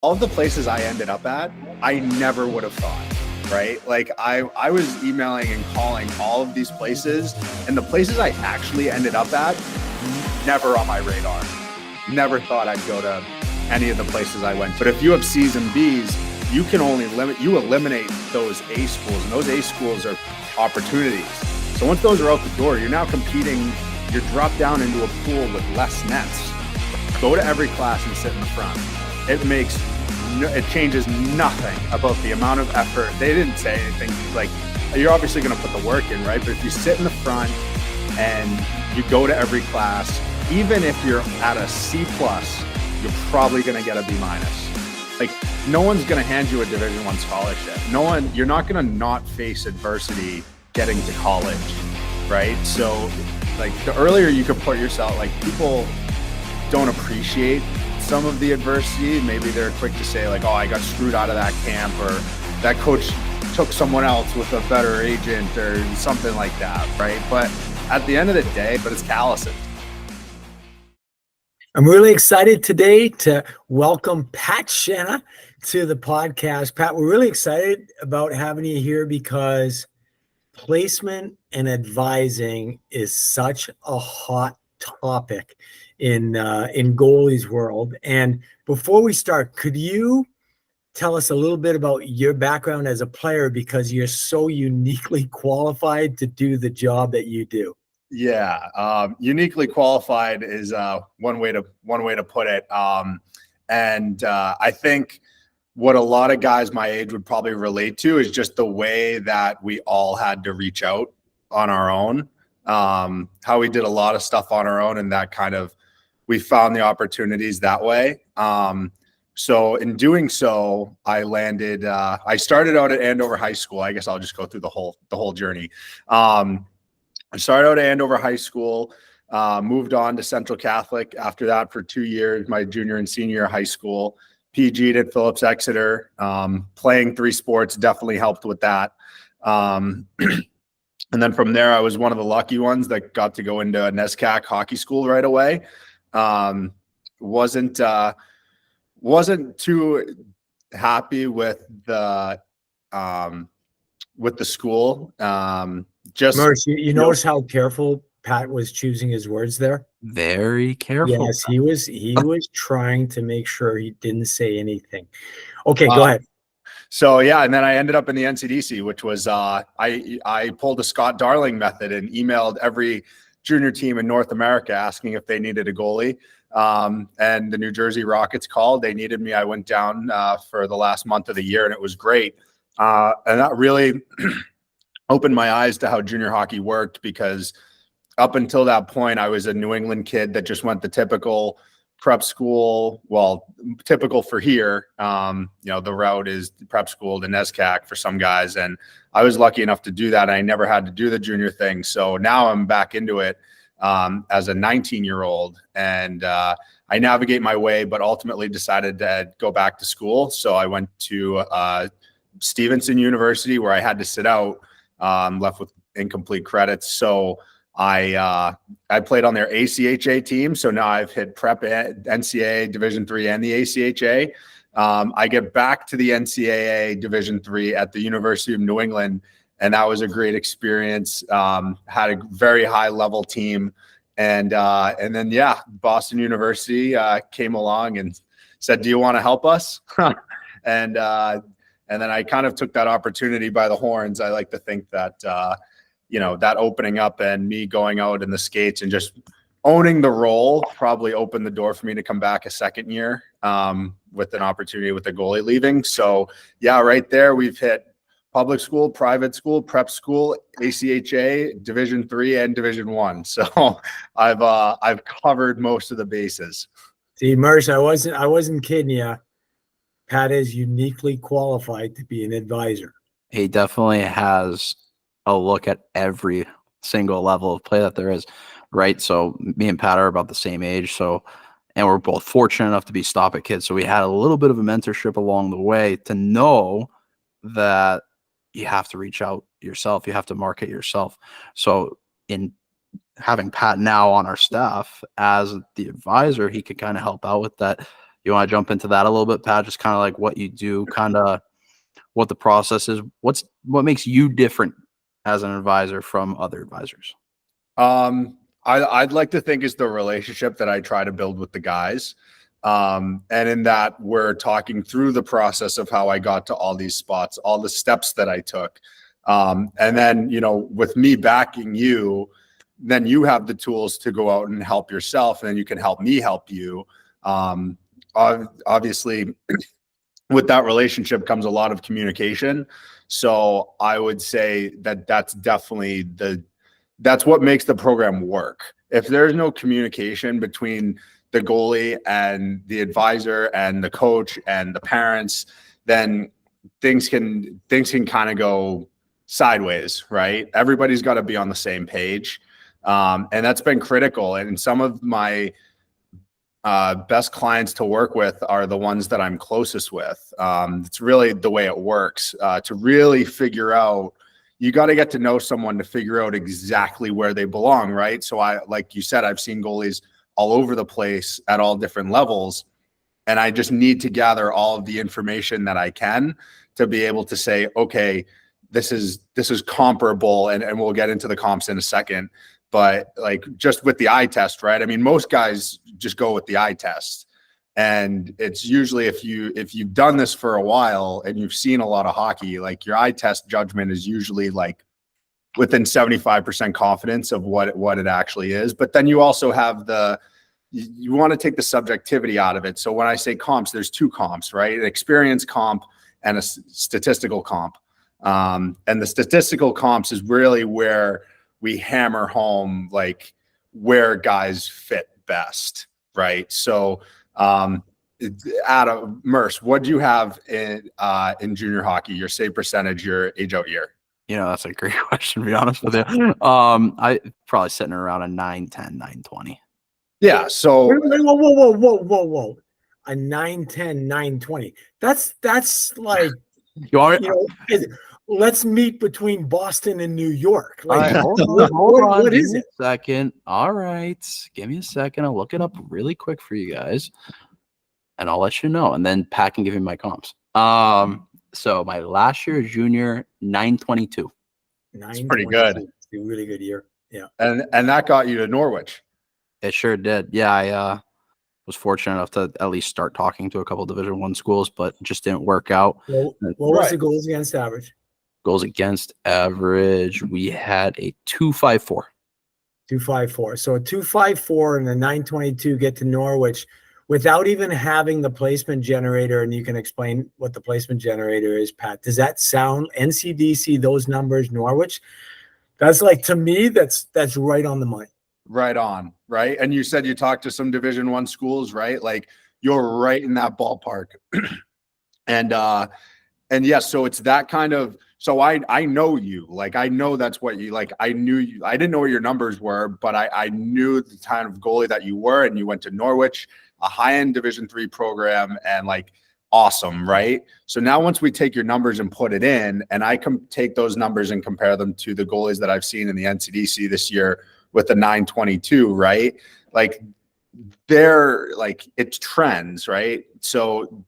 all of the places I ended up at, I never would have thought, right? Like I was emailing and calling all of these places, and the places I actually ended up at, never on my radar. Never thought I'd go to any of the places I went. But if you have C's and B's, you can only eliminate those A schools, and those A schools are opportunities. So once those are out the door, you're now competing, you're dropped down into a pool with less nets. Go to every class and sit in the front. It changes nothing about the amount of effort. They didn't say anything like, you're obviously going to put the work in, right? But if you sit in the front and you go to every class, even if you're at a C+, you're probably going to get a B-. Like, no one's going to hand you a Division I scholarship. You're not going to not face adversity getting to college, right? So, like, the earlier you could put yourself, like, people don't appreciate some of the adversity. Maybe they're quick to say, like, oh, I got screwed out of that camp, or that coach took someone else with a better agent or something like that, right? But at the end of the day, it's callousing. I'm really excited today to welcome Pat Schena to the podcast. Pat, we're really excited about having you here because placement and advising is such a hot topic in goalies world. And before we start, could you tell us a little bit about your background as a player, because you're so uniquely qualified to do the job that you do? Yeah, uniquely qualified is one way to put it. I think what a lot of guys my age would probably relate to is just the way that we all had to reach out on our own. How we did a lot of stuff on our own, and that kind of, we found the opportunities that way. So in doing so, I landed. I started out at Andover High School. I guess I'll just go through the whole journey. I started out at Andover High School, moved on to Central Catholic after that for 2 years, my junior and senior year of high school. PG'd at Phillips Exeter. Playing 3 sports definitely helped with that. And then from there, I was one of the lucky ones that got to go into a NESCAC hockey school right away. Wasn't too happy with the school. Merce, you notice how careful Pat was choosing his words there? Very careful. Yes, he was trying to make sure he didn't say anything. Okay, go ahead. So yeah, and then I ended up in the NCDC, which was I pulled a Scott Darling method and emailed every junior team in North America asking if they needed a goalie. And the New Jersey Rockets called. They needed me. I went down for the last month of the year, and it was great. And that really opened my eyes to how junior hockey worked, because up until that point, I was a New England kid that just went the typical prep school. Well, typical for here, the route is prep school to NESCAC for some guys. And I was lucky enough to do that. I never had to do the junior thing. So now I'm back into it as a 19-year-old. And I navigate my way, but ultimately decided to go back to school. So I went to Stevenson University, where I had to sit out. Left with incomplete credits. So I played on their ACHA team. So now I've hit prep, NCAA Division III, and the ACHA. I get back to the NCAA Division III at the University of New England, and that was a great experience. Had a very high level team, and then Boston University came along and said, "Do you want to help us?" And then I kind of took that opportunity by the horns. I like to think that, that opening up and me going out in the skates and just owning the role probably opened the door for me to come back a second year with an opportunity with the goalie leaving. So, yeah, right there we've hit public school, private school, prep school, ACHA, Division III, and Division I. So I've covered most of the bases. See, Merce, I wasn't kidding you. Pat is uniquely qualified to be an advisor. He definitely has a look at every single level of play that there is, right? So me and Pat are about the same age. So, and we're both fortunate enough to be stop-it kids. So we had a little bit of a mentorship along the way to know that you have to reach out yourself. You have to market yourself. So in having Pat now on our staff as the advisor, he could kind of help out with that. You want to jump into that a little bit, Pat? Just kind of like what you do, kind of what the process is. What makes you different as an advisor from other advisors? I'd like to think is the relationship that I try to build with the guys. And in that we're talking through the process of how I got to all these spots, all the steps that I took. And then, with me backing you, then you have the tools to go out and help yourself, and then you can help me help you. Obviously, with that relationship comes a lot of communication. So I would say that that's definitely that's what makes the program work. If there's no communication between the goalie and the advisor and the coach and the parents, then things can kind of go sideways, right? Everybody's got to be on the same page. And that's been critical. And some of my best clients to work with are the ones that I'm closest with. It's really the way it works, to really figure out, you got to get to know someone to figure out exactly where they belong, right? So like you said, I've seen goalies all over the place at all different levels, and I just need to gather all of the information that I can to be able to say, okay, this is comparable, and we'll get into the comps in a second. But like just with the eye test, right? I mean, most guys just go with the eye test. And it's usually if you've done this for a while and you've seen a lot of hockey, like your eye test judgment is usually like within 75% confidence of what it actually is. But then you also have you want to take the subjectivity out of it. So when I say comps, there's two comps, right? An experience comp and a statistical comp. And the statistical comps is really where we hammer home like where guys fit best, right? So Adam, Merce, what do you have in junior hockey? Your save percentage, your age out year? That's a great question, to be honest with you. I probably sitting around a 910, 920. Yeah. So whoa. A 910, 920. That's like, you want me? Let's meet between Boston and New York. Like, hold on. What is it? Second. All right. Give me a second. I'll look it up really quick for you guys, and I'll let you know. And then Pat can give you my comps. So my last year junior, 922. That's pretty good. It's a really good year. Yeah. And that got you to Norwich. It sure did. Yeah, I was fortunate enough to at least start talking to a couple Division I schools, but it just didn't work out. Well, what was the goals against average? Goals against average, we had a 254. 254. So a 254 and a 922 get to Norwich without even having the placement generator. And you can explain what the placement generator is, Pat. Does that sound NCDC, those numbers, Norwich? That's like, to me, that's right on the money. Right on, right? And you said you talked to some Division I schools, right? Like you're right in that ballpark. And yes, so it's that kind of, so I know you, like, I know that's what you like. I knew you, I didn't know what your numbers were, but I knew the kind of goalie that you were, and you went to Norwich, a high-end Division III program, and like, awesome, right? So now once we take your numbers and put it in, and I can take those numbers and compare them to the goalies that I've seen in the NCDC this year with the 922, right? Like they're like, it's trends, right? So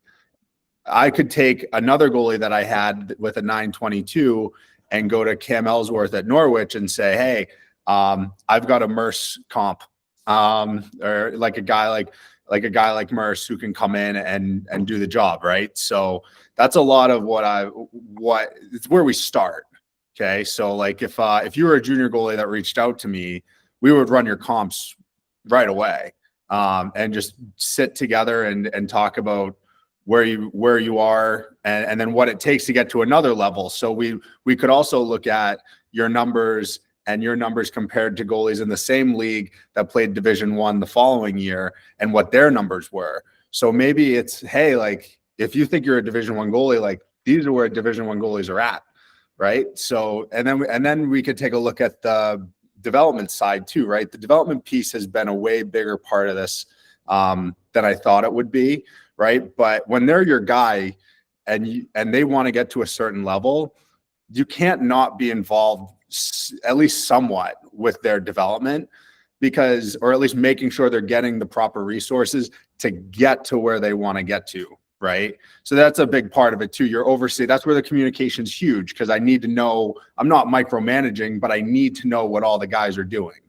I could take another goalie that I had with a 922 and go to Cam Ellsworth at Norwich and say, hey, I've got a Merce comp, or like a guy like Merce who can come in and do the job, right? So that's a lot of what it's where we start. Okay. So like if you were a junior goalie that reached out to me, we would run your comps right away, and just sit together and talk about where you are and then what it takes to get to another level. So we could also look at your numbers and your numbers compared to goalies in the same league that played Division I the following year and what their numbers were. So maybe it's, hey, like if you think you're a Division I goalie, like these are where Division I goalies are at, right? So and then we could take a look at the development side too, right? The development piece has been a way bigger part of this than I thought it would be, right? But when they're your guy and they want to get to a certain level, you can't not be involved at least somewhat with their development, because, or at least making sure they're getting the proper resources to get to where they want to get to. Right. So that's a big part of it too. You're overseeing. That's where the communication's huge, because I need to know, I'm not micromanaging, but I need to know what all the guys are doing.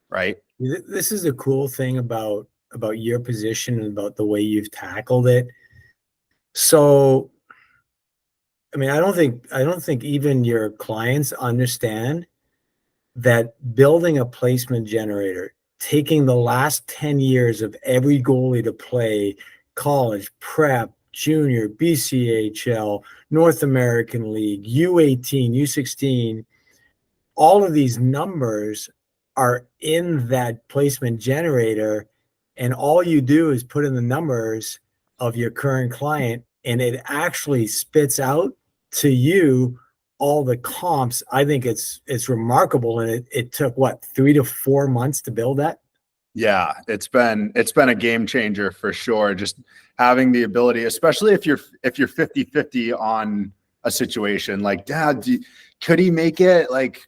Right. This is the cool thing about your position and about the way you've tackled it. So, I mean, I don't think even your clients understand that building a placement generator, taking the last 10 years of every goalie to play college, prep, junior, BCHL, North American League, U18, U16, all of these numbers are in that placement generator, and all you do is put in the numbers of your current client, and it actually spits out to you all the comps. I think it's remarkable, and it took what, 3 to 4 months to build that. Yeah, it's been a game changer for sure. Just having the ability, especially if you're 50-50 on a situation, like, Dad, could he make it? Like,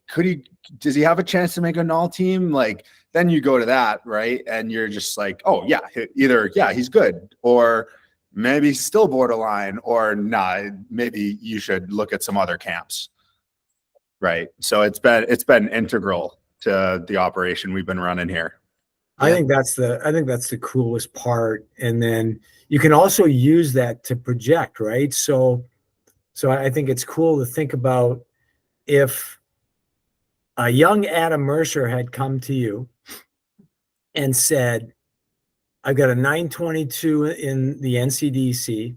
does he have a chance to make an all team? Like, then you go to that, right? And you're just like, oh yeah, either, yeah, he's good, or maybe he's still borderline, or nah, maybe you should look at some other camps. Right. So it's been integral to the operation we've been running here. I think that's the coolest part. And then you can also use that to project, right? So I think it's cool to think about if a young Adam Mercer had come to you and said, I've got a 922 in the NCDC,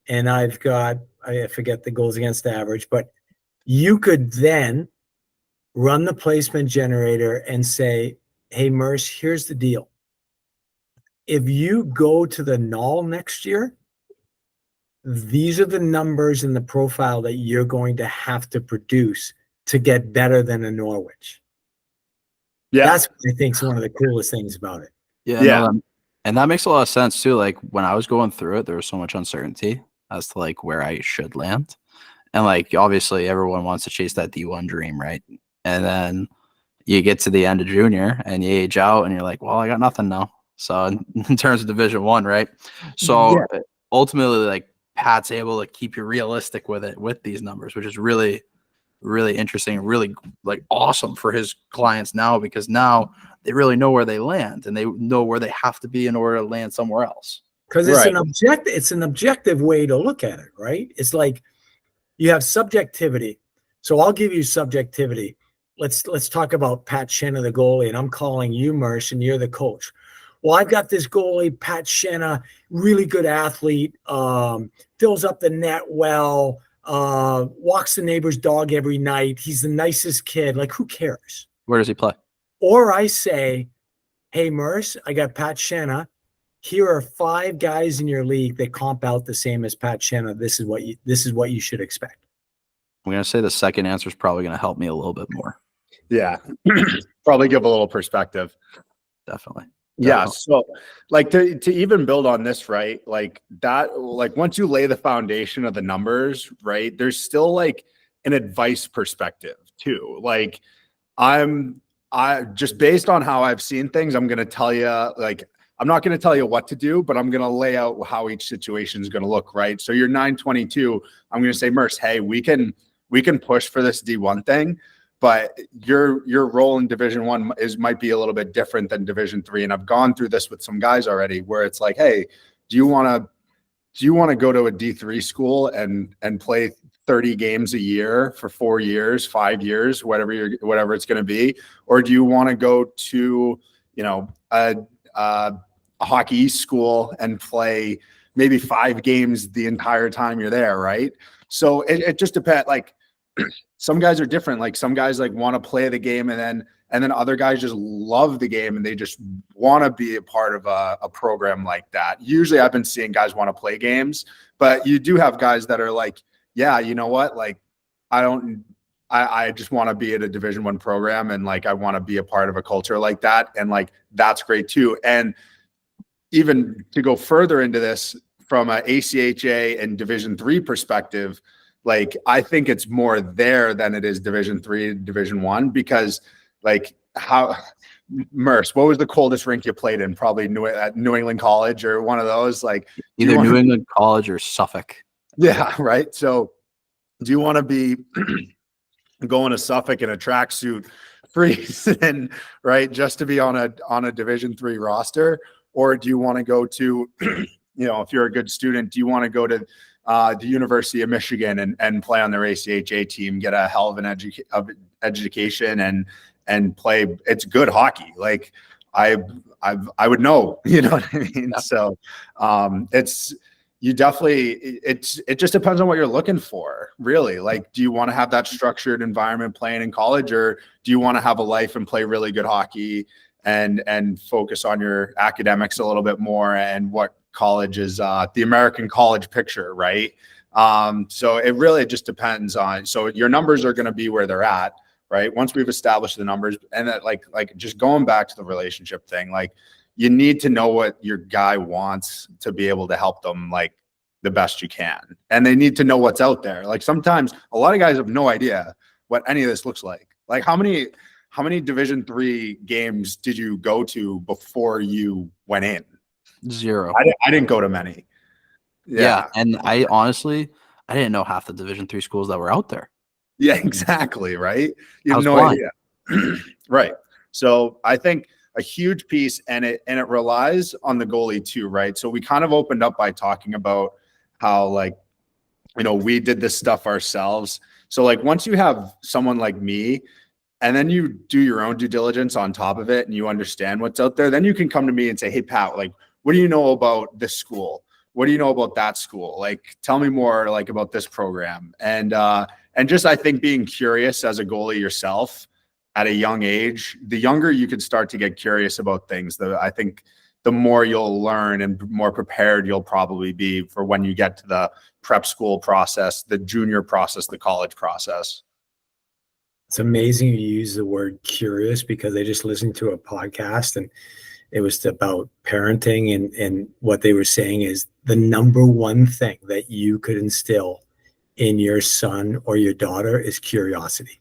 and I've got, I forget the goals against average, but you could then run the placement generator and say, hey, Merce, here's the deal. If you go to the Null next year, these are the numbers in the profile that you're going to have to produce to get better than a Norwich. Yeah. That's what I think is one of the coolest things about it. Yeah. Yeah. No, and that makes a lot of sense too. Like when I was going through it, there was so much uncertainty as to like where I should land. And like, obviously everyone wants to chase that D1 dream, right? And then you get to the end of junior and you age out and you're like, well, I got nothing now. So in terms of Division I, right? So ultimately, like Pat's able to keep you realistic with it, with these numbers, which is really, really interesting, really like awesome for his clients now, because now they really know where they land and they know where they have to be in order to land somewhere else. Because it's an objective way to look at it, right? It's like you have subjectivity. So I'll give you subjectivity. Let's talk about Pat Schena, the goalie, and I'm calling you Merce, and you're the coach. Well, I've got this goalie, Pat Schena, really good athlete, fills up the net well, walks the neighbor's dog every night. He's the nicest kid. Like, who cares? Where does he play? Or I say, hey, Merce, I got Pat Schena. Here are 5 guys in your league that comp out the same as Pat Schena. This is what you should expect. I'm going to say the second answer is probably going to help me a little bit more. Yeah. Probably give a little perspective. Definitely. Yeah. So like to even build on this, right? Like that, like once you lay the foundation of the numbers, right, there's still like an advice perspective too. Like I just based on how I've seen things, I'm going to tell you, like, I'm not going to tell you what to do, but I'm going to lay out how each situation is going to look. Right. So you're 922. I'm going to say, Merce, hey, we can push for this D1 thing, but your role in Division I might be a little bit different than Division III. And I've gone through this with some guys already, where it's like, hey, do you want to go to a D3 school and play 30 games a year for 4 years, 5 years, whatever it's going to be, or do you want to go to, a Hockey East school and play maybe 5 games the entire time you're there, right? So it just depends. Like some guys are different. Like some guys like want to play the game, and then other guys just love the game and they just want to be a part of a program like that. Usually I've been seeing guys want to play games, but you do have guys that are like, yeah, you know what? Like I just want to be at a Division I program, and like I want to be a part of a culture like that, and like that's great too. And even to go further into this from a ACHA and Division III perspective, like I think it's more there than it is Division III, Division I, because like Merce, what was the coldest rink you played in? Probably at New England College or one of those. Like Either New England College or Suffolk. Yeah, right. So do you want to be going to Suffolk in a tracksuit, freezing, right, just to be on a Division III roster, or do you want to go to, if you're a good student, do you want to go to the University of Michigan and play on their ACHA team, get a hell of an education and play? It's good hockey. Like I would know, you know what I mean? Yeah. So it just depends on what you're looking for, really. Like, do you want to have that structured environment playing in college, or do you want to have a life and play really good hockey and focus on your academics a little bit more and what college is, the American college picture, right? So it really just depends on, so your numbers are going to be where they're at, right? Once we've established the numbers, and that like just going back to the relationship thing, like you need to know what your guy wants to be able to help them like the best you can. And they need to know what's out there. Like sometimes a lot of guys have no idea what any of this looks like. Like how many Division III games did you go to before you went in? 0. I didn't go to many. Yeah. And I didn't know half the Division III schools that were out there. Yeah, exactly. Right. You I have was no blind. idea. Right. So I think a huge piece, and it relies on the goalie too, right? So we kind of opened up by talking about how, like, we did this stuff ourselves. So like once you have someone like me, and then you do your own due diligence on top of it, and you understand what's out there, then you can come to me and say, hey, Pat, like, what do you know about this school? What do you know about that school? Like, tell me more like about this program. And just, I think being curious as a goalie yourself at a young age, the younger you can start to get curious about things, I think the more you'll learn and more prepared you'll probably be for when you get to the prep school process, the junior process, the college process. It's amazing you use the word curious, because I just listened to a podcast and it was about parenting, and what they were saying is the number one thing that you could instill in your son or your daughter is curiosity.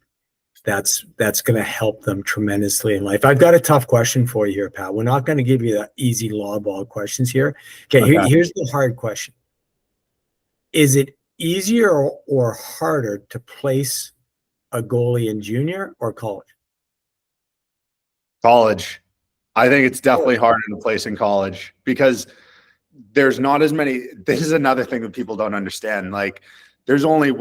That's going to help them tremendously in life. I've got a tough question for you here, Pat. We're not going to give you the easy law ball questions here. Okay. Here's the hard question. Is it easier or harder to place a goalie in junior or college? College. I think it's definitely harder to place in college because there's not as many. This is another thing that people don't understand. Like, there's only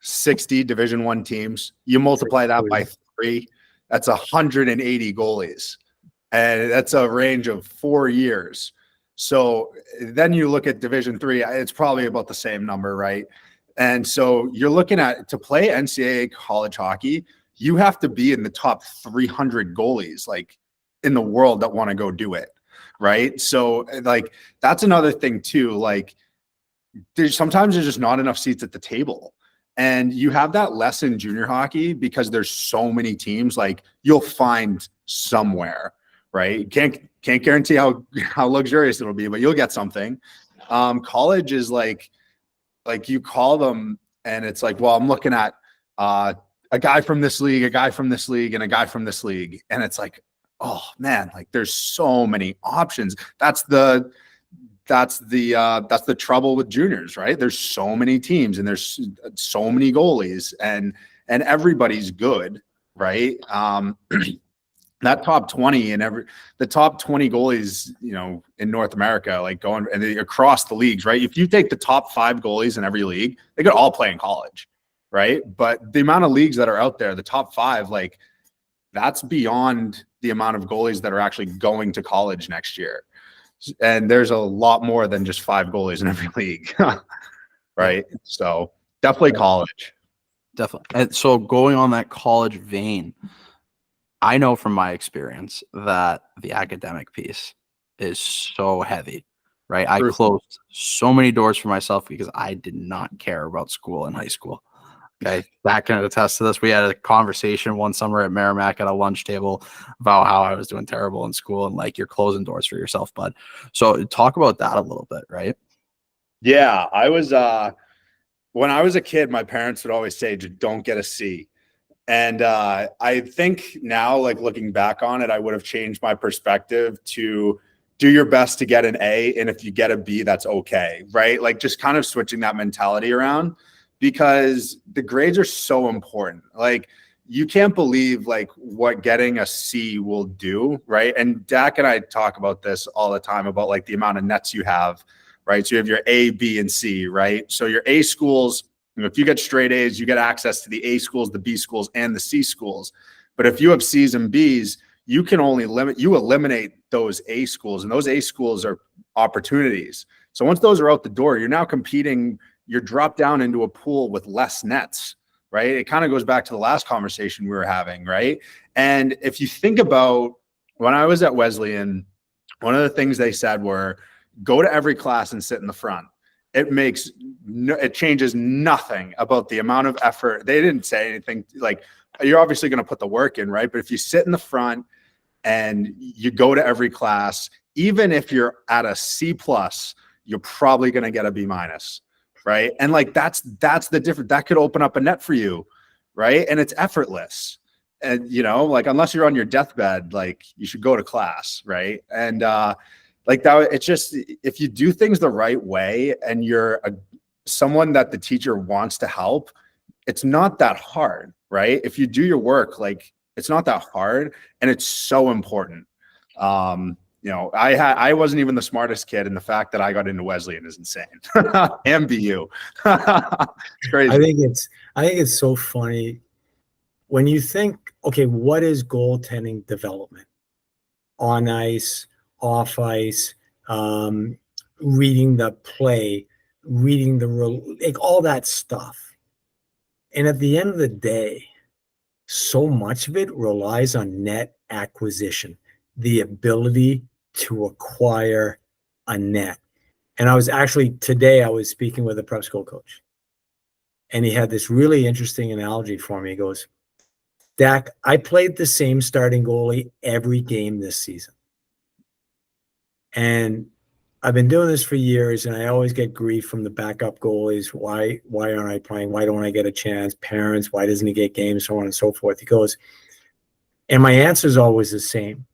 60 Division I teams. You multiply that by 3, that's 180 goalies, and that's a range of 4 years. So then you look at Division III, it's probably about the same number, right? And so you're looking at, to play NCAA college hockey, you have to be in the top 300 goalies like in the world that want to go do it, right? So like that's another thing too. Like sometimes there's just not enough seats at the table. And you have that less in junior hockey because there's so many teams. Like you'll find somewhere, right? Can't guarantee how luxurious it'll be, but you'll get something. College is like you call them and it's like, well, I'm looking at a guy from this league, a guy from this league, and a guy from this league. And it's like, oh man, like there's so many options. That's the trouble with juniors, right? There's so many teams and there's so many goalies and everybody's good, right? That top 20 and the top 20 goalies, in North America, like going and across the leagues, right? If you take the top 5 goalies in every league, they could all play in college, right? But the amount of leagues that are out there, the top 5, like that's beyond the amount of goalies that are actually going to college next year. And there's a lot more than just 5 goalies in every league, right? So definitely college. Definitely. And so going on that college vein, I know from my experience that the academic piece is so heavy, right? I closed so many doors for myself because I did not care about school in high school. Okay. That can attest to this. We had a conversation one summer at Merrimack at a lunch table about how I was doing terrible in school and like you're closing doors for yourself, bud. So talk about that a little bit, right? Yeah. I was, when I was a kid, my parents would always say, just don't get a C. And I think now, like looking back on it, I would have changed my perspective to do your best to get an A. And if you get a B, that's okay. Right. Like just kind of switching that mentality around, because the grades are so important. Like you can't believe like what getting a C will do. Right. And Dak and I talk about this all the time about like the amount of nets you have. Right. So you have your A, B, and C. Right. So your A schools, if you get straight A's, you get access to the A schools, the B schools, and the C schools. But if you have C's and B's, you can only eliminate those A schools, and those A schools are opportunities. So once those are out the door, you're now competing, you're dropped down into a pool with less nets, right? It kind of goes back to the last conversation we were having, right? And if you think about when I was at Wesleyan, one of the things they said were go to every class and sit in the front. It changes nothing about the amount of effort. They didn't say anything like you're obviously going to put the work in, right? But if you sit in the front and you go to every class, even if you're at a C plus, you're probably going to get a B minus, right? And like that's the difference. That could open up a net for you, right? And it's effortless. And like unless you're on your deathbed, like you should go to class, right? And like that, it's just if you do things the right way and you're someone that the teacher wants to help, it's not that hard, right? If you do your work, like it's not that hard, and it's so important. I wasn't even the smartest kid, and the fact that I got into Wesleyan is insane. MBU, it's crazy. I think it's so funny when you think, okay, what is goaltending development? On ice, off ice, reading the play, reading like all that stuff. And at the end of the day, so much of it relies on net acquisition, the ability to acquire a net. And today I was speaking with a prep school coach, and he had this really interesting analogy for me. He goes, Dak, I played the same starting goalie every game this season. And I've been doing this for years, and I always get grief from the backup goalies. Why aren't I playing? Why don't I get a chance? Parents, why doesn't he get games? So on and so forth. He goes, and my answer is always the same.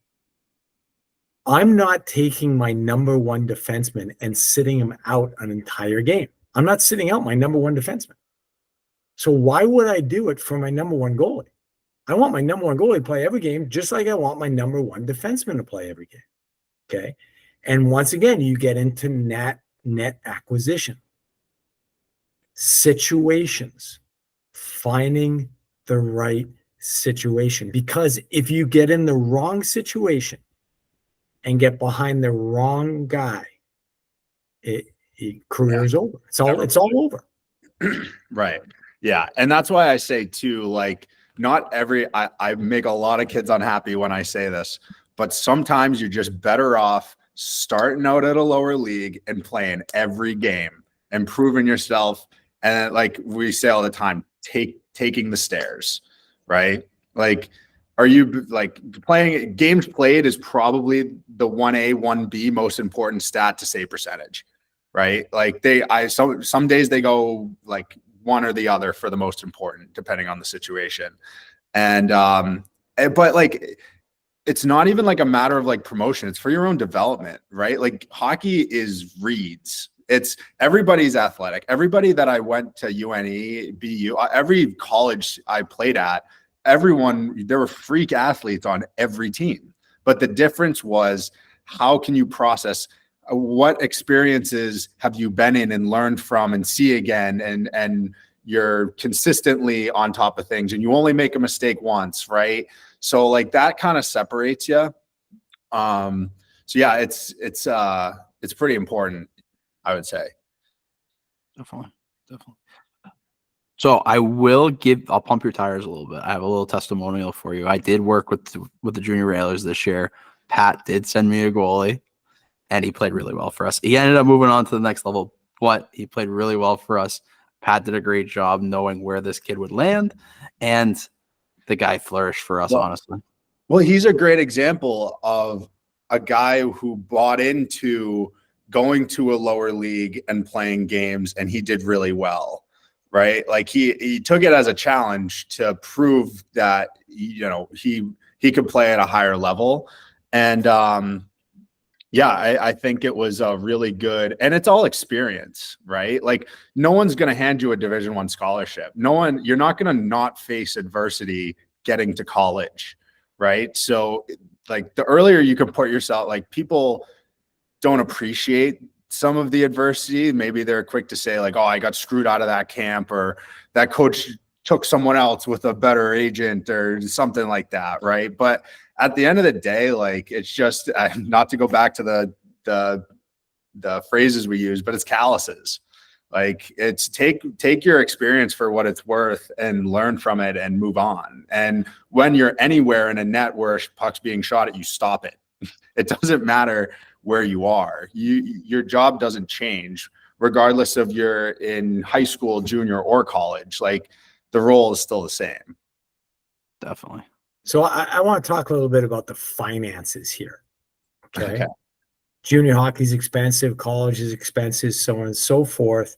I'm not taking my number one defenseman and sitting him out an entire game. I'm not sitting out my number one defenseman. So why would I do it for my number one goalie? I want my number one goalie to play every game, just like I want my number one defenseman to play every game. Okay. And once again, you get into net acquisition, situations, finding the right situation. Because if you get in the wrong situation and get behind the wrong guy, career is over. It's all over. Right. Yeah. And that's why I say too, like I make a lot of kids unhappy when I say this, but sometimes you're just better off starting out at a lower league and playing every game and proving yourself. And like we say all the time, taking the stairs, right? Like, are you like playing games played is probably the 1A, 1B most important stat to save percentage, right? Like some days they go like one or the other for the most important, depending on the situation. And, but like, it's not even like a matter of like promotion. It's for your own development, right? Like hockey is reads. It's everybody's athletic. Everybody that I went to UNE, BU, every college I played at, there were freak athletes on every team. But the difference was how can you process what experiences have you been in and learned from and see again, and you're consistently on top of things and you only make a mistake once, right? So like that kind of separates you. So yeah, it's pretty important, I would say. Definitely. So I'll pump your tires a little bit. I have a little testimonial for you. I did work with the junior railers this year. Pat did send me a goalie, and he played really well for us. He ended up moving on to the next level, but he played really well for us. Pat did a great job knowing where this kid would land, and the guy flourished for us, honestly. Well, he's a great example of a guy who bought into going to a lower league and playing games, and he did really well, right? Like he took it as a challenge to prove that, you know, he could play at a higher level. And yeah, I think it was a really good, and it's all experience, right? Like no one's going to hand you a Division I scholarship. You're not going to not face adversity getting to college, right? So like the earlier you can put yourself, like people don't appreciate some of the adversity. Maybe they're quick to say like, oh, I got screwed out of that camp, or that coach took someone else with a better agent or something like that, right? But at the end of the day, like it's just not to go back to the phrases we use, but it's calluses. Like it's take your experience for what it's worth and learn from it and move on. And when you're anywhere in a net where a puck's being shot at you, stop it. It doesn't matter where you are. Your job doesn't change regardless of you're in high school, junior, or college. Like the role is still the same. Definitely. So I want to talk a little bit about the finances here. Okay. Okay. Junior hockey is expensive, college is expensive, so on and so forth.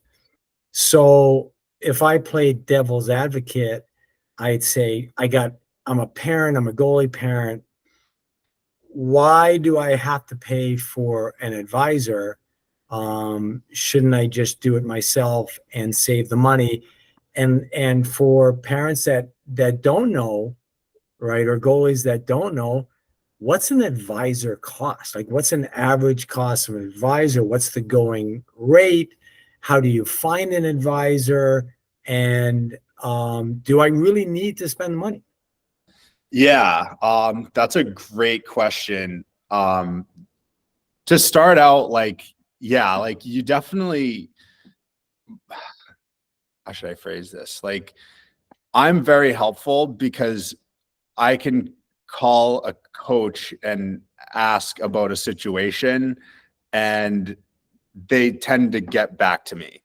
So if I play devil's advocate, I'd say I'm a parent, I'm a goalie parent. Why do I have to pay for an advisor? Shouldn't I just do it myself and save the money? And for parents that don't know, right, or goalies that don't know, what's an advisor cost? Like what's an average cost of an advisor? What's the going rate? How do you find an advisor? And do I really need to spend money? Yeah, that's a great question. To start out, like, yeah, like you definitely, how should I phrase this? Like, I'm very helpful because I can call a coach and ask about a situation and they tend to get back to me.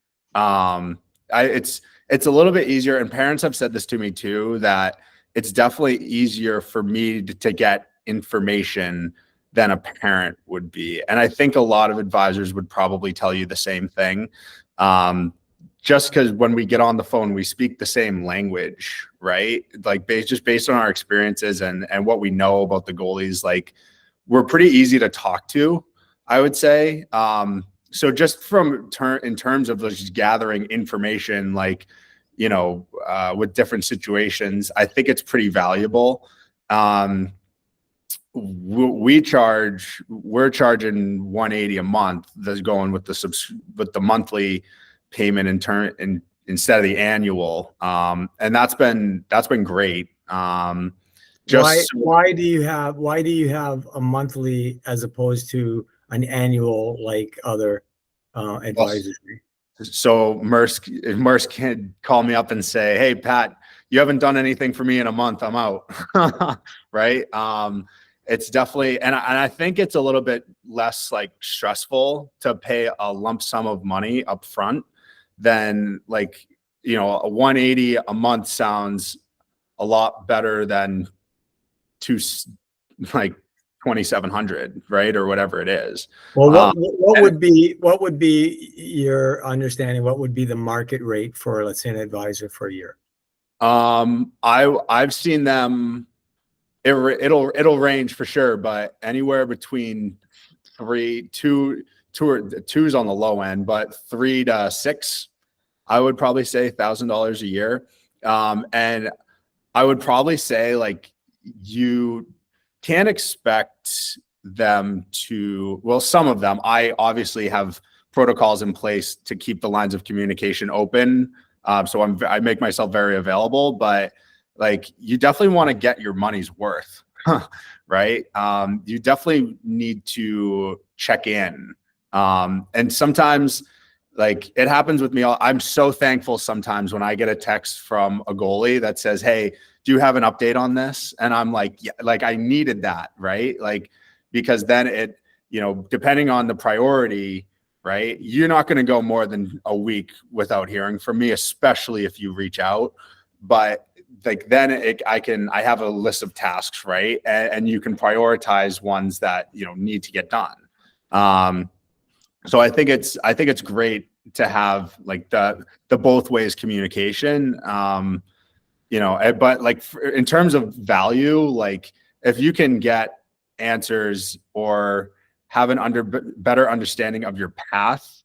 It's a little bit easier, and parents have said this to me too, that it's definitely easier for me to get information than a parent would be. And I think a lot of advisors would probably tell you the same thing. Just because when we get on the phone, we speak the same language, right? Like just based on our experiences and what we know about the goalies, like we're pretty easy to talk to, I would say. So just in terms of just gathering information, like, you know, with different situations, I think it's pretty valuable. We're charging $180 a month. That's going with the monthly payment instead of the annual. And that's been great. Why do you have a monthly as opposed to an annual like other advisors? So Mersk can call me up and say, hey, Pat, you haven't done anything for me in a month. I'm out. Right. It's definitely, and I think it's a little bit less like stressful to pay a lump sum of money up front than like, you know, a 180 a month sounds a lot better than like 2,700, right? Or whatever it is. Well, what would be your understanding? What would be the market rate for, let's say, an advisor for a year? I've seen them. It'll range for sure, but anywhere between two's on the low end, but 3 to 6, I would probably say $1,000 a year. And I would probably say like you can't expect them to, well, some of them, I obviously have protocols in place to keep the lines of communication open. So I make myself very available, but like you definitely want to get your money's worth, right? You definitely need to check in. And sometimes like it happens with me. I'm so thankful sometimes when I get a text from a goalie that says, hey, do you have an update on this? And I'm like, yeah, like I needed that, right? Like, because then it, you know, depending on the priority, right? You're not going to go more than a week without hearing from me, especially if you reach out. But like then I have a list of tasks, right? And you can prioritize ones that, you know, need to get done. So I think it's great to have like the both ways communication. But like in terms of value, like if you can get answers or have an better understanding of your path,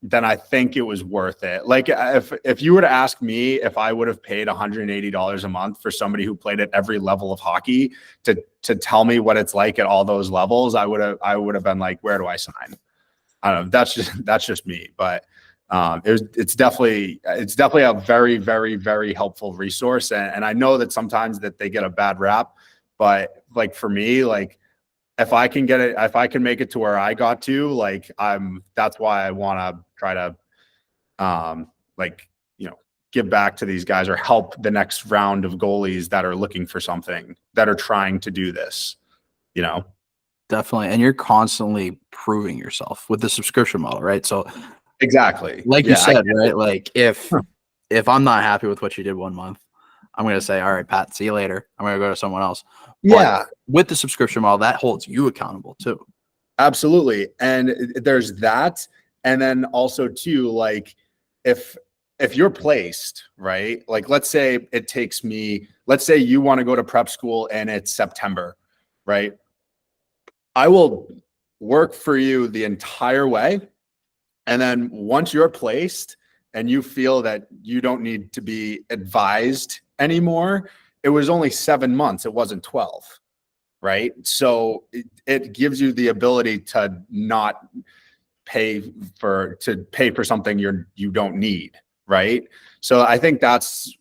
then I think it was worth it. Like if you were to ask me if I would have paid $180 a month for somebody who played at every level of hockey to tell me what it's like at all those levels, I would have been like, where do I sign? I don't know. That's just me, but it's definitely a very, very, very helpful resource. And I know that sometimes that they get a bad rap, but like for me, like if I can make it to where I got to, like that's why I want to try to, give back to these guys or help the next round of goalies that are looking for something, that are trying to do this, Definitely. And you're constantly proving yourself with the subscription model, right? So exactly. like you said, right? Like if I'm not happy with what you did 1 month, I'm going to say, all right, Pat, see you later. I'm going to go to someone else. Yeah. But with the subscription model, that holds you accountable too. Absolutely. And there's that. And then also too, like if you're placed, right? Like let's say you want to go to prep school and it's September, right? I will work for you the entire way. And then once you're placed and you feel that you don't need to be advised anymore, it was only 7 months. It wasn't 12. Right. So it gives you the ability to not pay for something you don't need. Right. So I think that's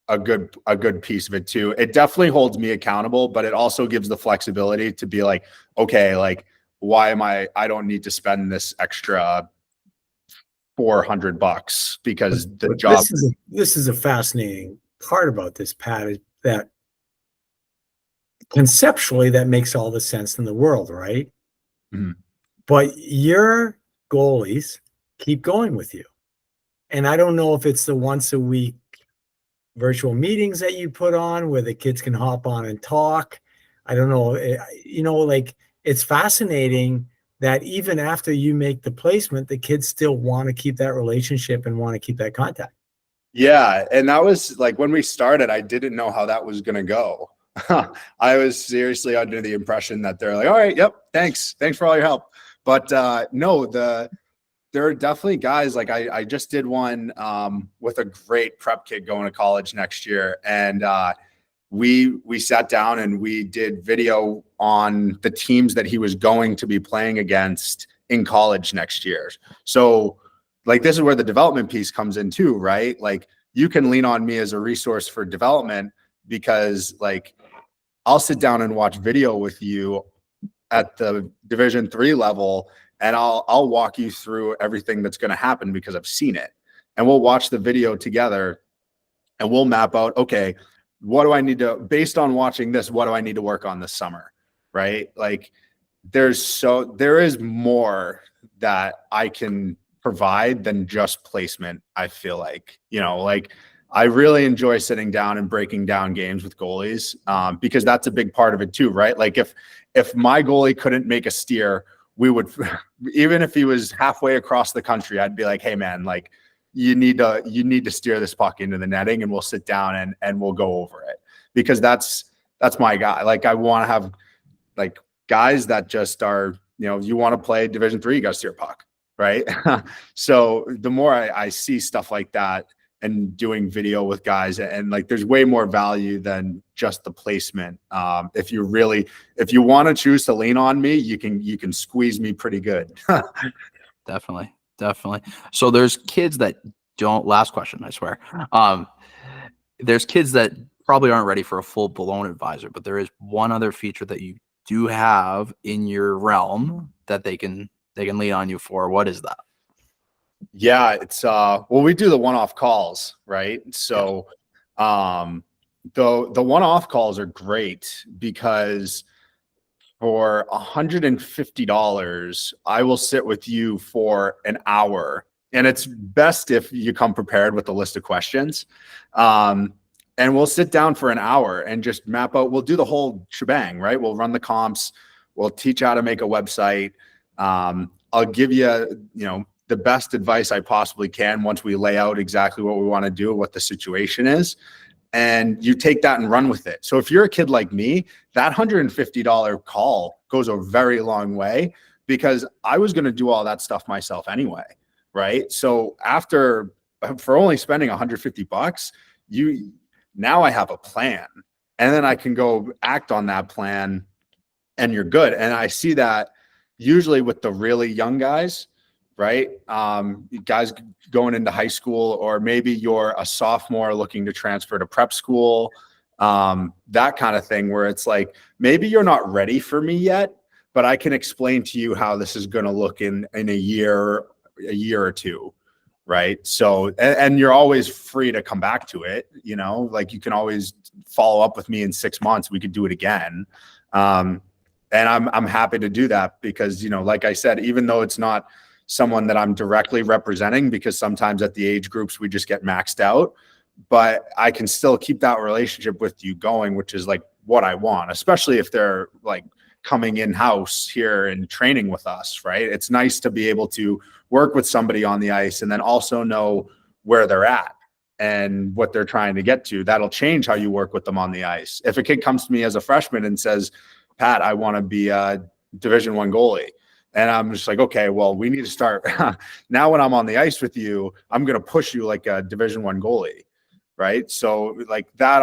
a good piece of it too. It definitely holds me accountable, but it also gives the flexibility to be like, okay, like why am I don't need to spend this extra $400 because the job. This is a fascinating part about this, Pat, is that conceptually that makes all the sense in the world, right? Mhm. But your goalies keep going with you. And I don't know if it's the once a week virtual meetings that you put on where the kids can hop on and talk. I don't know. Like it's fascinating that even after you make the placement, the kids still want to keep that relationship and want to keep that contact. Yeah. And that was like when we started, I didn't know how that was going to go. I was seriously under the impression that they're like, all right, yep, thanks for all your help. But no, there are definitely guys like I just did one with a great prep kid going to college next year, and we sat down and we did video on the teams that he was going to be playing against in college next year. So like this is where the development piece comes in too, right? Like you can lean on me as a resource for development because like I'll sit down and watch video with you at the Division III level, and I'll walk you through everything that's going to happen because I've seen it. And we'll watch the video together and we'll map out, okay, what do I need to, based on watching this, what do I need to work on this summer? Right? Like there is more that I can provide than just placement. I feel like, like I really enjoy sitting down and breaking down games with goalies because that's a big part of it too, right? Like if my goalie couldn't make a steer, we would, even if he was halfway across the country, I'd be like, hey man, like you need to steer this puck into the netting, and we'll sit down and we'll go over it because that's my guy. Like I want to have like guys that just are, you want to play Division III, you got to steer a puck, right? So the more I see stuff like that and doing video with guys, and like there's way more value than just the placement. If you want to choose to lean on me, you can squeeze me pretty good. Definitely. So there's kids that don't, last question, I swear. There's kids that probably aren't ready for a full blown advisor, but there is one other feature that you do have in your realm that they can lean on you for. What is that? Yeah, it's we do the one-off calls, right? So the one-off calls are great because for $150, I will sit with you for an hour. And it's best if you come prepared with a list of questions. And we'll sit down for an hour and just map out, we'll do the whole shebang, right? We'll run the comps. We'll teach how to make a website. I'll give you, the best advice I possibly can once we lay out exactly what we want to do, what the situation is, and you take that and run with it. So if you're a kid like me, that $150 call goes a very long way, because I was going to do all that stuff myself anyway, right? So for only spending $150, now I have a plan, and then I can go act on that plan, and you're good. And I see that usually with the really young guys, right? Guys going into high school, or maybe you're a sophomore looking to transfer to prep school, that kind of thing, where it's like, maybe you're not ready for me yet, but I can explain to you how this is going to look in a year or two. Right. So, and you're always free to come back to it. Like, you can always follow up with me in 6 months. We could do it again. And I'm happy to do that, because, like I said, even though it's not someone that I'm directly representing, because sometimes at the age groups we just get maxed out, but I can still keep that relationship with you going, which is like what I want, especially if they're like coming in-house here and training with us, right? It's nice to be able to work with somebody on the ice and then also know where they're at and what they're trying to get to. That'll change how you work with them on the ice. If a kid comes to me as a freshman and says, Pat, I want to be a Division I goalie, and I'm just like, okay, well, we need to start now. When I'm on the ice with you, I'm going to push you like a Division I goalie, right? So like that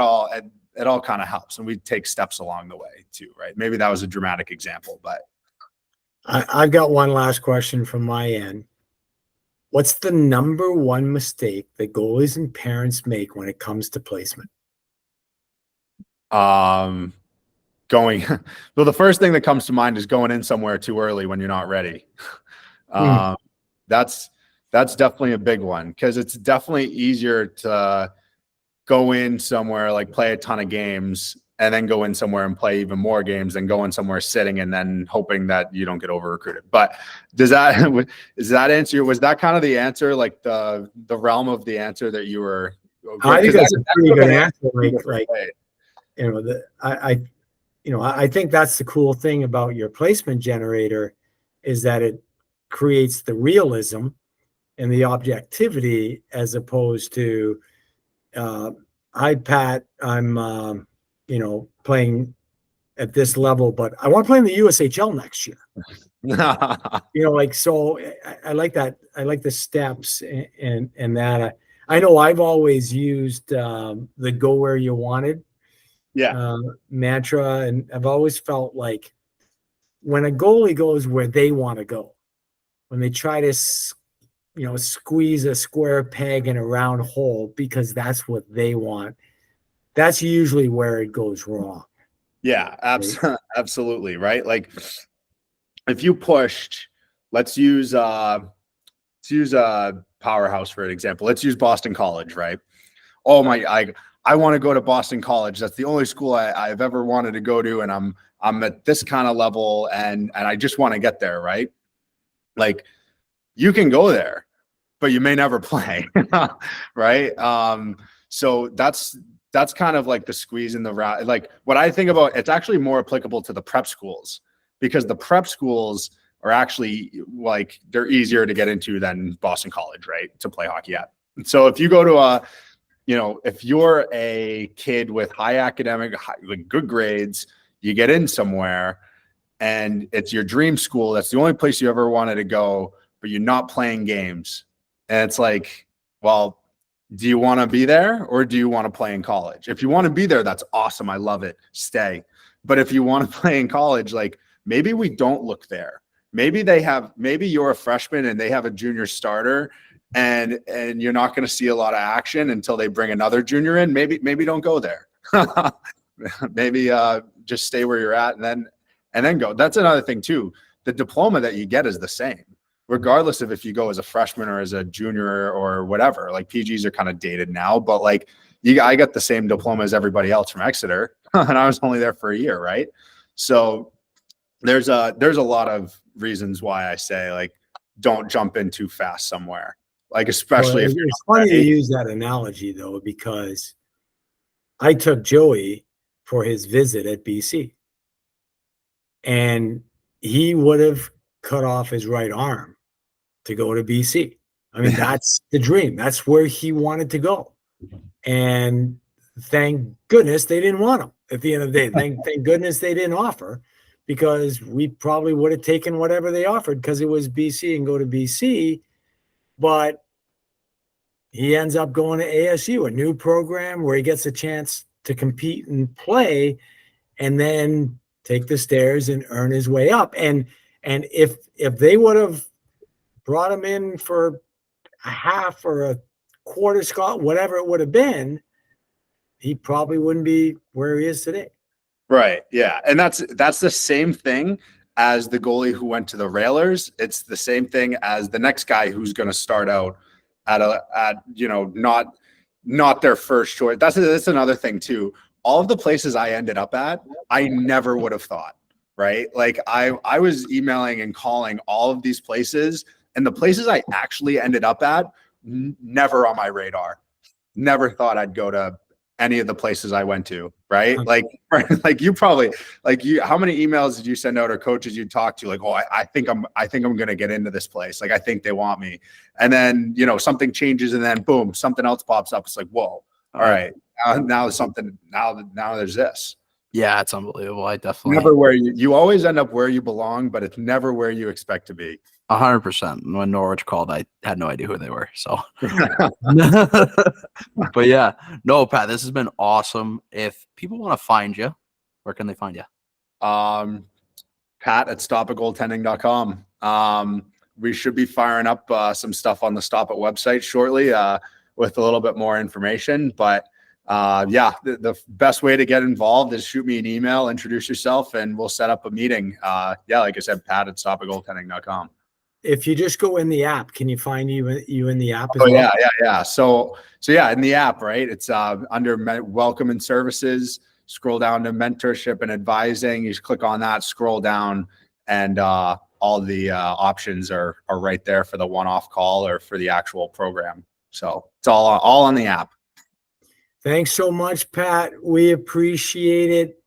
it all kind of helps, and we take steps along the way too, right? Maybe that was a dramatic example, but I've got one last question from my end. What's the number one mistake that goalies and parents make when it comes to placement? Well, the first thing that comes to mind is going in somewhere too early when you're not ready. That's definitely a big one, because it's definitely easier to go in somewhere, like play a ton of games, and then go in somewhere and play even more games than going somewhere sitting and then hoping that you don't get over recruited. But was that kind of the answer, like the realm of the answer that you were? I think that's a pretty good answer. I think that's the cool thing about your placement generator, is that it creates the realism and the objectivity, as opposed to, hi, Pat, I'm, playing at this level, but I want to play in the USHL next year. So I like that. I like the steps and that. I know I've always used the go where you wanted mantra, and I've always felt like when a goalie goes where they want to go, when they try to squeeze a square peg in a round hole because that's what they want, that's usually where it goes wrong. Yeah, absolutely. Right. Like, if you pushed, let's use a powerhouse for an example. Let's use Boston College, right? Oh my, I want to go to Boston College. That's the only school I've ever wanted to go to. And I'm at this kind of level, and I just want to get there. Right. Like, you can go there, but you may never play. Right. So that's kind of like the squeeze in the route. Like, what I think about, it's actually more applicable to the prep schools, because the prep schools are actually, like, they're easier to get into than Boston College, right, to play hockey at. So if you go to if you're a kid with high academic, like good grades, you get in somewhere and it's your dream school. That's the only place you ever wanted to go, but you're not playing games. And it's like, well, do you want to be there, or do you want to play in college? If you want to be there, that's awesome. I love it. Stay. But if you want to play in college, like, maybe we don't look there. Maybe you're a freshman and they have a junior starter, and you're not going to see a lot of action until they bring another junior in. Maybe don't go there. Maybe just stay where you're at and then go. That's another thing too. The diploma that you get is the same, regardless of if you go as a freshman or as a junior or whatever. Like, PGs are kind of dated now, but like, I got the same diploma as everybody else from Exeter, and I was only there for a year, right? So there's a lot of reasons why I say, like, don't jump in too fast somewhere. Like, especially if it's funny to use that analogy, though, because I took Joey for his visit at BC, and he would have cut off his right arm to go to BC. I mean, that's the dream. That's where he wanted to go. And thank goodness they didn't want him at the end of the day. Thank goodness they didn't offer, because we probably would have taken whatever they offered because it was BC and go to BC. But he ends up going to ASU, a new program where he gets a chance to compete and play, and then take the stairs and earn his way up. And if they would have brought him in for a half or a quarter Scott, whatever it would have been, he probably wouldn't be where he is today. Right. Yeah. And that's the same thing as the goalie who went to the Railers. It's the same thing as the next guy who's going to start out at not their first choice. That's another thing too. All of the places I ended up at, I never would have thought, right? Like I was emailing and calling all of these places, and the places I actually ended up at, never on my radar. Never thought I'd go to any of the places I went to, right? Like you probably, how many emails did you send out, or coaches you talked to? Like, oh, I think I'm going to get into this place. Like, I think they want me. And then, something changes, and then boom, something else pops up. It's like, whoa, all right. Now there's this. Yeah, it's unbelievable. I definitely never where you always end up where you belong, but it's never where you expect to be. 100%. When Norwich called, I had no idea who they were. So, but yeah, no, Pat, this has been awesome. If people want to find you, where can they find you? Pat at stopatgoaltending.com. We should be firing up some stuff on the Stop It website shortly with a little bit more information. But the best way to get involved is shoot me an email, introduce yourself, and we'll set up a meeting. Like I said, Pat at stopatgoaltending.com. If you just go in the app, can you find you in the app as well? Yeah. So in the app, right? It's under welcome and services. Scroll down to mentorship and advising. You just click on that, scroll down, and all the options are right there for the one-off call or for the actual program. So it's all on the app. Thanks so much, Pat. We appreciate it.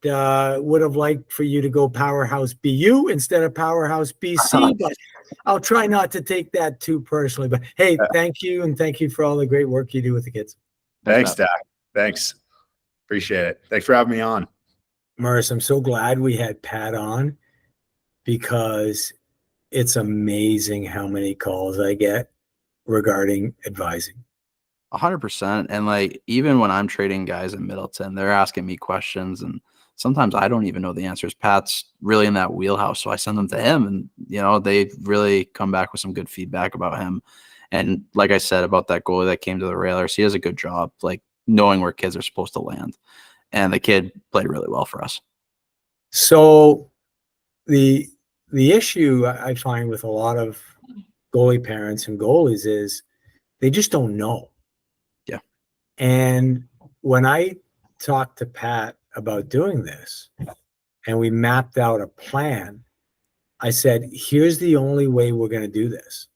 Would have liked for you to go Powerhouse BU instead of Powerhouse BC, but I'll try not to take that too personally. But hey, thank you, and thank you for all the great work you do with the kids. Thanks, Dak. Thanks. Appreciate it. Thanks for having me on. Maurice, I'm so glad we had Pat on, because it's amazing how many calls I get regarding advising. 100%. And even when I'm trading guys in Middleton, they're asking me questions, and sometimes I don't even know the answers. Pat's really in that wheelhouse, so I send them to him, and they really come back with some good feedback about him. And like I said about that goalie that came to the Railers, he does a good job, knowing where kids are supposed to land. And the kid played really well for us. So the issue I find with a lot of goalie parents and goalies is they just don't know. Yeah. And when I talked to Pat about doing this and we mapped out a plan, I said, here's the only way we're going to do this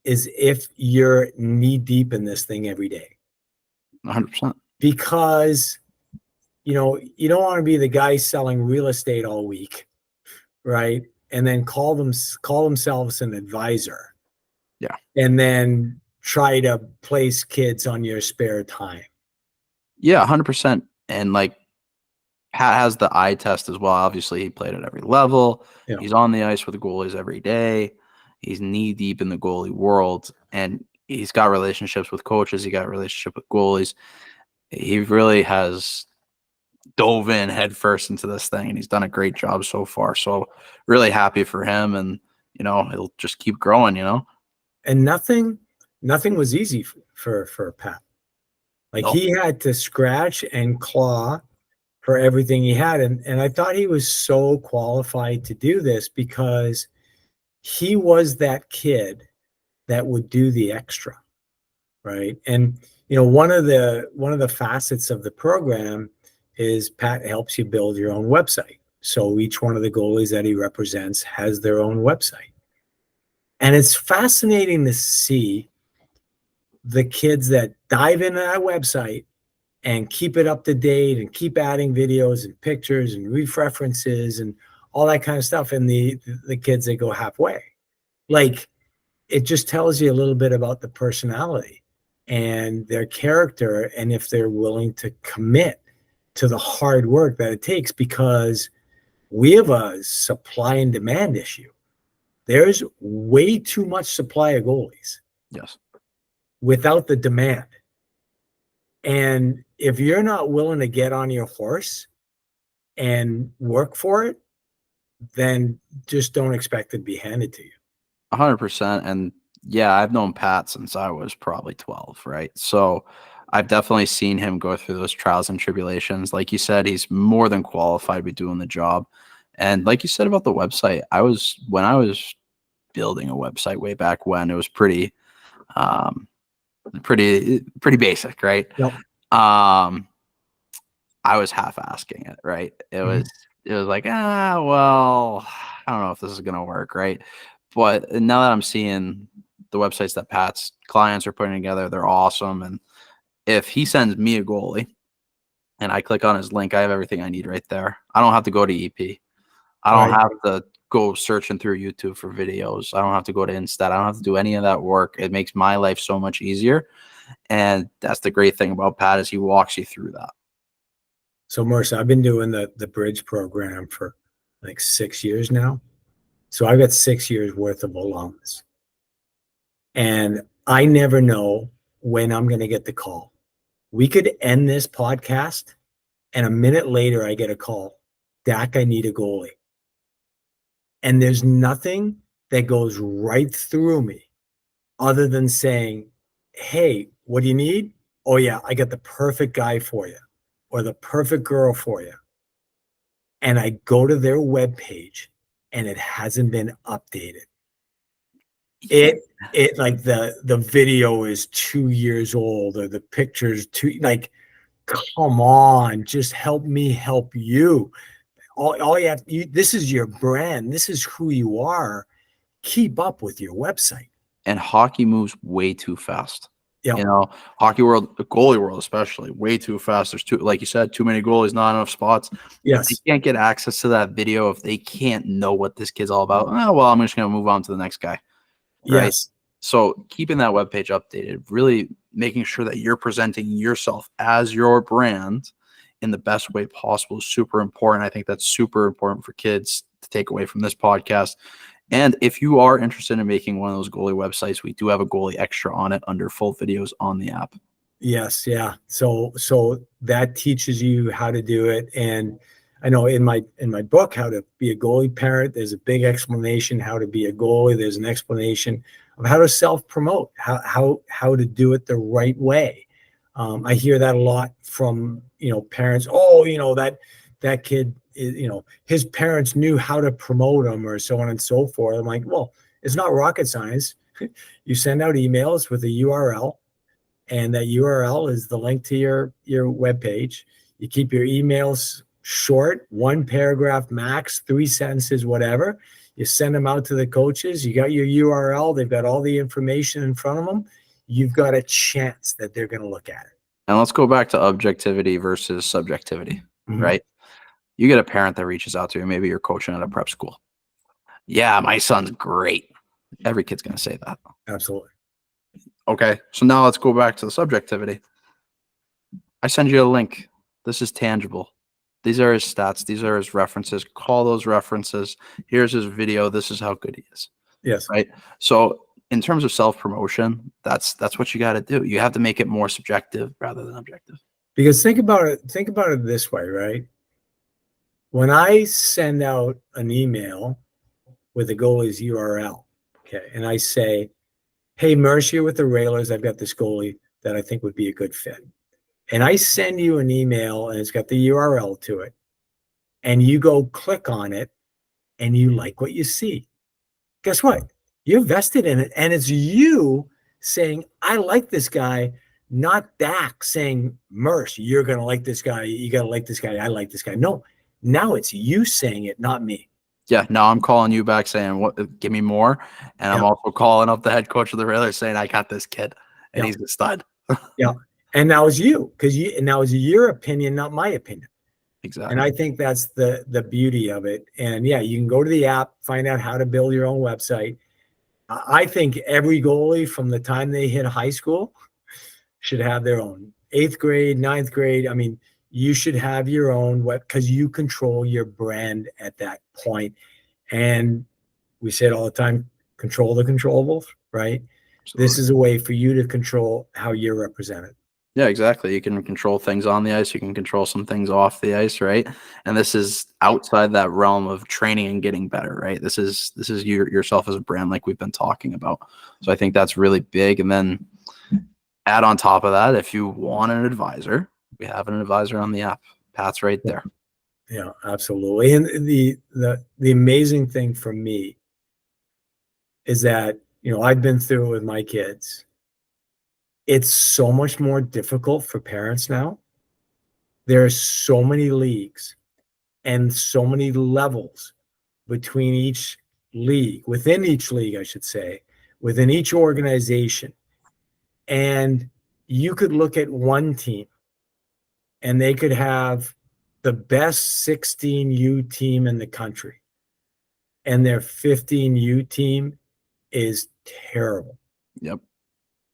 is if you're knee deep in this thing every day. 100%. Because, you don't want to be the guy selling real estate all week, right? And then call themselves an advisor. Yeah. And then try to place kids on your spare time. Yeah, 100%. And Pat has the eye test as well. Obviously, he played at every level. Yeah. He's on the ice with the goalies every day. He's knee deep in the goalie world, and he's got relationships with coaches. He got a relationship with goalies. He really has dove in headfirst into this thing, and he's done a great job so far. So really happy for him, and he'll just keep growing. And nothing was easy for Pat. He had to scratch and claw for everything he had, and I thought he was so qualified to do this because he was that kid that would do the extra, right? And one of the facets of the program is Pat helps you build your own website. So each one of the goalies that he represents has their own website. And it's fascinating to see the kids that dive into that website and keep it up to date and keep adding videos and pictures and references and all that kind of stuff. And the kids that go halfway. it just tells you a little bit about the personality and their character, and if they're willing to commit to the hard work that it takes, because we have a supply and demand issue. There's way too much supply of goalies. Yes. Without the demand. And if you're not willing to get on your horse and work for it, then just don't expect it to be handed to you. 100%. And yeah, I've known Pat since I was probably 12, right? So I've definitely seen him go through those trials and tribulations. Like you said, he's more than qualified to be doing the job. And like you said about the website, when I was building a website way back when, it was pretty basic, right? Yep. I was half asking it, right? It was like, well, I don't know if this is gonna work, right? But now that I'm seeing the websites that Pat's clients are putting together, they're awesome. And if he sends me a goalie and I click on his link, I have everything I need right there. I don't have to go to EP. I don't have to go searching through YouTube for videos. I don't have to go to Instead. I don't have to do any of that work. It makes my life so much easier. And that's the great thing about Pat, is he walks you through that. So Mercer, I've been doing the bridge program for like 6 years now. So I've got 6 years worth of alums. And I never know when I'm going to get the call. We could end this podcast and a minute later I get a call. Dak, I need a goalie. And there's nothing that goes right through me other than saying, hey, what do you need? Oh yeah, I got the perfect guy for you or the perfect girl for you. And I go to their webpage and it hasn't been updated. It like the video is 2 years old or the picture's like, come on, just help me help you. All you have, this is your brand. This is who you are. Keep up with your website. And hockey moves way too fast. Yep. You know, hockey world, the goalie world especially, way too fast. There's like you said, too many goalies, not enough spots. Yes. If they can't get access to that video, if they can't know what this kid's all about, oh, well, I'm just going to move on to the next guy. Right. Yes. So keeping that webpage updated, really making sure that you're presenting yourself as your brand in the best way possible is super important. I think that's super important for kids to take away from this podcast. And if you are interested in making one of those goalie websites, we do have a goalie extra on it under full videos on the app. Yes. Yeah. So that teaches you how to do it. And I know in my book, How to Be a Goalie Parent, there's a big explanation how to be a goalie. There's an explanation of how to self-promote, how to do it the right way. I hear that a lot from, parents. Oh, that kid is, his parents knew how to promote him or so on and so forth. I'm like, well, it's not rocket science. You send out emails with a URL, and that URL is the link to your webpage. You keep your emails short, 1 paragraph max, 3 sentences, whatever. You send them out to the coaches. You got your URL. They've got all the information in front of them. You've got a chance that they're going to look at it. And let's go back to objectivity versus subjectivity, right? You get a parent that reaches out to you. Maybe you're coaching at a prep school. Yeah, my son's great. Every kid's going to say that. Absolutely. Okay, so now let's go back to the subjectivity. I send you a link. This is tangible. These are his stats. These are his references. Call those references. Here's his video. This is how good he is. Yes. Right. So in terms of self-promotion, that's what you got to do. You have to make it more subjective rather than objective. Because think about it this way, right? When I send out an email with the goalie's URL, okay, and I say, hey, Mercer with the Railers, I've got this goalie that I think would be a good fit. And I send you an email and it's got the URL to it. And you go click on it and you like what you see. Guess what? You're vested in it. And it's you saying, I like this guy, not Dak saying, Merce, you're going to like this guy. You got to like this guy. I like this guy. No, now it's you saying it, not me. Yeah, now I'm calling you back saying, "What? Give me more." And I'm also calling up the head coach of the Railers saying, "I got this kid, and he's a stud." Yeah, and now it's you now it's your opinion, not my opinion. Exactly. And I think that's the beauty of it. And yeah, you can go to the app, find out how to build your own website. I think every goalie from the time they hit high school should have their own. 8th grade, 9th grade. I mean, you should have your own because you control your brand at that point. And we say it all the time, control the controllables, right? Absolutely. This is a way for you to control how you're represented. Yeah, exactly. You can control things on the ice. You can control some things off the ice, right? And this is outside that realm of training and getting better, right? This is yourself as a brand, like we've been talking about. So I think that's really big. And then add on top of that, if you want an advisor, we have an advisor on the app. Pat's right there. Yeah, absolutely. And the amazing thing for me is that, I've been through it with my kids. It's so much more difficult for parents now. There are so many leagues and so many levels between each league, within each league, I should say, within each organization. And you could look at one team and they could have the best 16U team in the country, and their 15U team is terrible. Yep.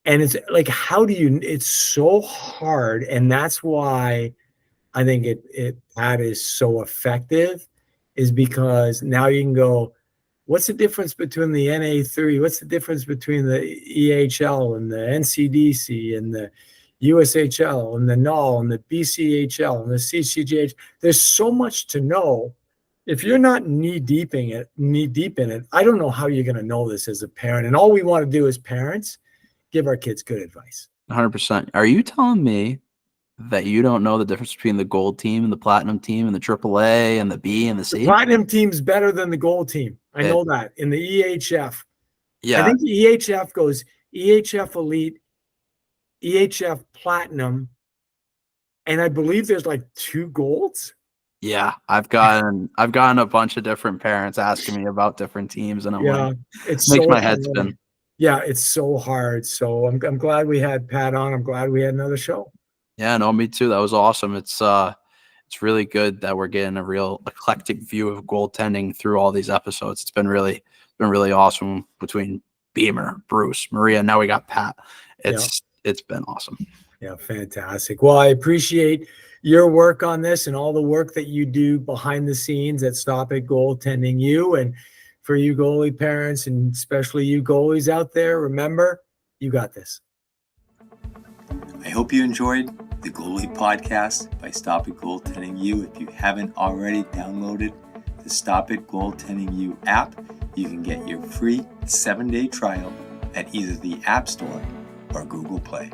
And it's like, it's so hard. And that's why I think that is so effective, is because now you can go, what's the difference between the NA3? What's the difference between the EHL and the NCDC and the USHL and the NOL and the BCHL and the CCGH? There's so much to know. If you're not knee deep in it, I don't know how you're going to know this as a parent. And all we want to do as parents, give our kids good advice. 100%. Are you telling me that you don't know the difference between the gold team and the platinum team and the AAA and the B and the C? The platinum team's better than the gold team. I know that. In the EHF. Yeah. I think the EHF goes EHF Elite, EHF Platinum, and I believe there's like 2 golds. Yeah, I've gotten a bunch of different parents asking me about different teams, and I'm like, it makes my head spin. Yeah, it's so hard. So I'm glad we had Pat on. I'm glad we had another show. Yeah, no, me too. That was awesome. It's really good that we're getting a real eclectic view of goaltending through all these episodes. It's been really awesome between Beamer, Bruce, Maria. Now we got Pat. It's been awesome. Yeah, fantastic. Well, I appreciate your work on this and all the work that you do behind the scenes at Stop It Goaltending You. And for you goalie parents, and especially you goalies out there, remember, you got this. I hope you enjoyed the Goalie Podcast by Stop It Goaltending You. If you haven't already downloaded the Stop It Goaltending You app, you can get your free 7-day trial at either the App Store or Google Play.